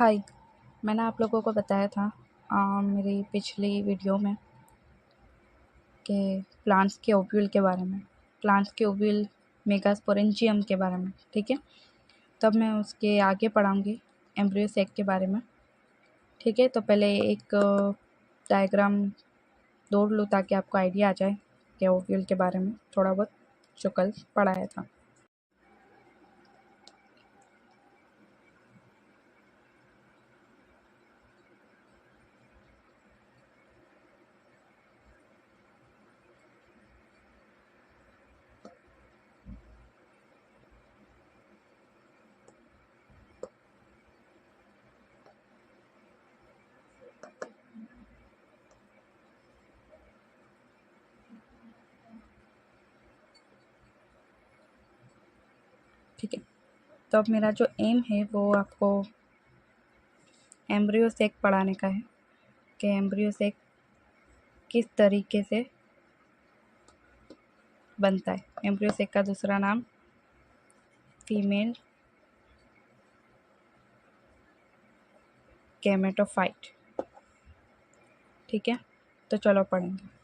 हाय। मैंने आप लोगों को बताया था मेरी पिछली वीडियो में कि प्लांट्स के ओव्यूल के बारे में, प्लांट्स के ओव्यूल मेगास्पोरेंजियम के बारे में। ठीक है, तब मैं उसके आगे पढ़ाऊँगी एम्ब्रियो सेक के बारे में। ठीक है, तो पहले एक डायग्राम दौड़ लूँ ताकि आपको आइडिया आ जाए कि ओव्यूल के बारे में थोड़ा बहुत जो कल पढ़ाया था। ठीक है, तो अब मेरा जो एम है वो आपको एम्ब्रियो सेक पढ़ाने का है कि एम्ब्रियो सेक किस तरीके से बनता है। एम्ब्रियो सेक का दूसरा नाम फीमेल गैमेटोफाइट। ठीक है, तो चलो पढ़ेंगे।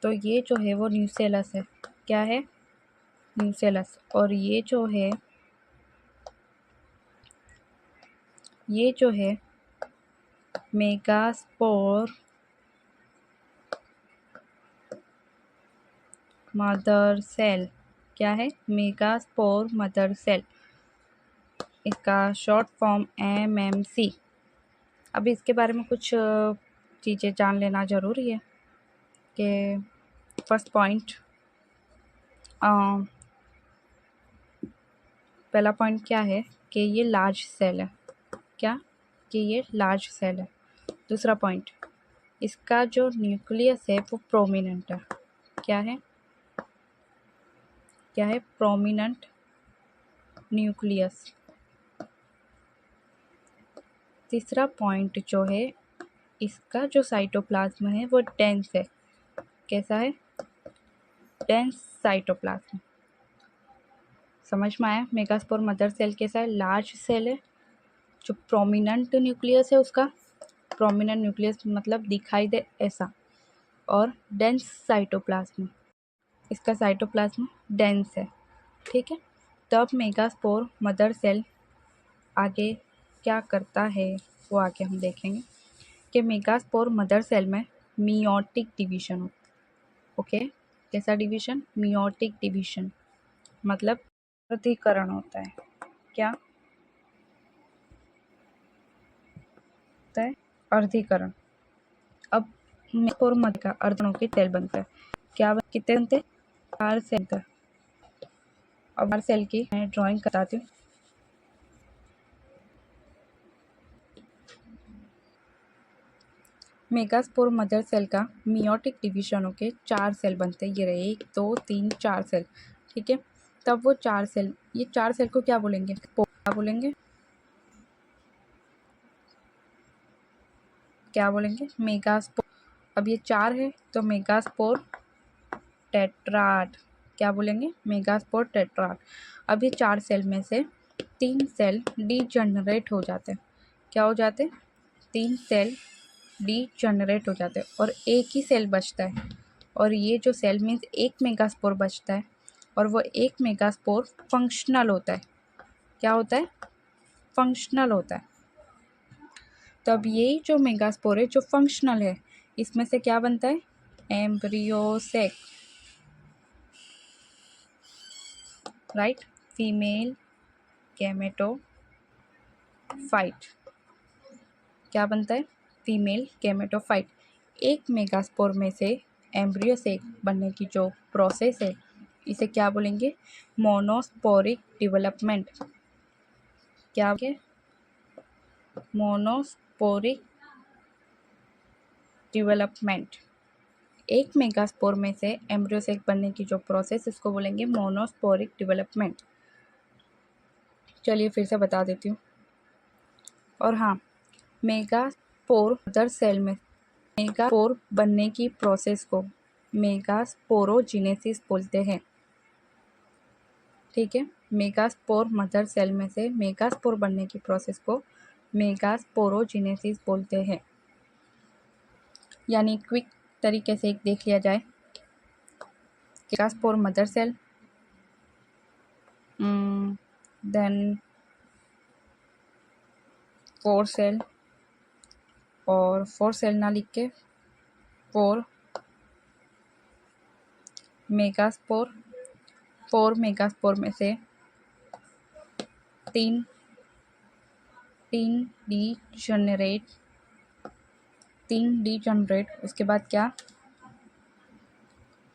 तो ये जो है वो न्यूसेलस है। क्या है? न्यूसेलस। और ये जो है मेगास्पोर मदर सेल। क्या है? Megaspore mother cell. इसका शॉर्ट फॉर्म MMC। अब इसके बारे में कुछ चीज़ें जान लेना ज़रूरी है कि फर्स्ट पॉइंट, पहला पॉइंट क्या है कि ये लार्ज सेल है। क्या? कि ये लार्ज सेल है। दूसरा पॉइंट, इसका जो न्यूक्लियस है वो प्रोमिनेंट है। क्या है? क्या है? Prominent nucleus. तीसरा पॉइंट जो है, इसका जो साइटोप्लाज्म है वो डेंस है। कैसा है? Dense cytoplasm. समझ में आया? मेगास्पोर मदर सेल कैसा है? लार्ज सेल है। जो प्रोमिनेंट न्यूक्लियस है उसका, प्रोमिनेंट न्यूक्लियस मतलब दिखाई दे ऐसा, और डेंस साइटोप्लाज्म, इसका साइटोप्लाज्म डेंस है। ठीक है, तब मेगास्पोर मदर सेल आगे क्या करता है वो आगे हम देखेंगे कि मेगास्पोर मदर सेल में मियोटिक डिवीजन हो। ओके, कैसा डिवीजन? मियोटिक डिवीजन मतलब अर्धीकरण होता है। क्या होता है? अर्धीकरण। अब मेगास्पोर मदर का अर्धणों के सेल बनता है। क्या कितने बनते हैं? 4 सेल का। अब 4 सेल की मैं ड्राइंग बताती हूँ। मेगास्पोर मदर सेल का मियोटिक डिवीजन होके 4 सेल बनते हैं। ये रहे 1 2 3 4 सेल। ठीक है, तब वो 4 सेल, ये 4 सेल को क्या बोलेंगे? क्या बोलेंगे? क्या बोलेंगे? मेगास्पोर। अब ये 4 है तो मेगास्पोर टेट्राड। क्या बोलेंगे? Megaspore tetrad. अब ये 4 सेल में से 3 सेल डीजनरेट हो जाते हैं। क्या हो जाते हैं? 3 सेल डीजनरेट हो जाते हैं और एक ही सेल बचता है। और ये जो सेल मीन्स एक मेगास्पोर बचता है, और वो एक मेगास्पोर फंक्शनल होता है। क्या होता है? फंक्शनल होता है। तो अब यही जो मेगास्पोर है जो फंक्शनल है, इसमें से क्या बनता है? एम्ब्रियोसेक। Right, female gametophyte. क्या बनता है? Female gametophyte. एक मेगास्पोर में से एम्ब्रियो सेक बनने की जो प्रोसेस है इसे क्या बोलेंगे? Monosporic development. क्या है? Monosporic development. एक मेगास्पोर में से एम्ब्रियो सेक बनने की जो प्रोसेस इसको बोलेंगे मोनोस्पोरिक डेवलपमेंट। चलिए फिर से बता देती हूँ। और हाँ, मेगास्पोर मदर सेल में मेगास्पोर बनने की प्रोसेस को मेगास्पोरोजेनेसिस बोलते हैं। ठीक है, मेगास्पोर मदर सेल में से मेगास्पोर बनने की प्रोसेस को मेगास्पोरोजेनेसिस बोलते हैं। यानी क्विक तरीके से एक देख लिया जाए, megaspore mother cell, then 4 cell, और 4 सेल ना लिख के 4 मेगास्पोर। 4 मेगास्पोर में से 3 डीजनरेट। उसके बाद क्या?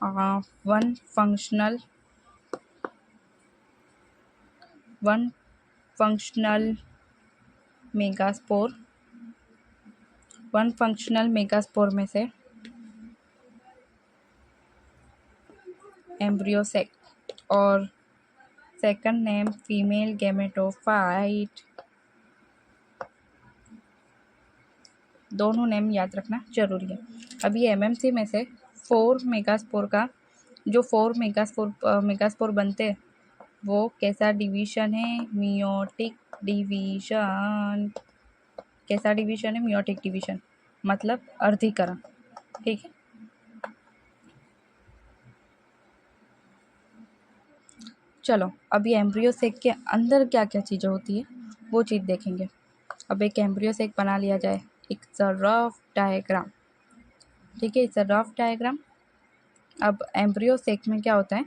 1 फंक्शनल मेगास्पोर। 1 फंक्शनल मेगास्पोर में से एम्ब्रियो सेक, और सेकंड नेम फीमेल गैमेटोफाइट। दोनों नेम याद रखना जरूरी है। अभी एमएमसी में से 4 मेगास्पोर का जो 4 मेगास्पोर बनते हैं वो कैसा डिवीजन है? Meiotic division. कैसा डिवीजन है? मियोटिक डिवीजन, मतलब अर्धीकरण। ठीक है, चलो अभी एम्ब्रियो सेक के अंदर क्या क्या चीज़ें होती है वो चीज़ देखेंगे। अब एक एम्ब्रियो सेक बना लिया जाए, एक रफ डायग्राम। ठीक है, इट्स अ रफ डायग्राम। अब एम्ब्रियो सेक में क्या होता है?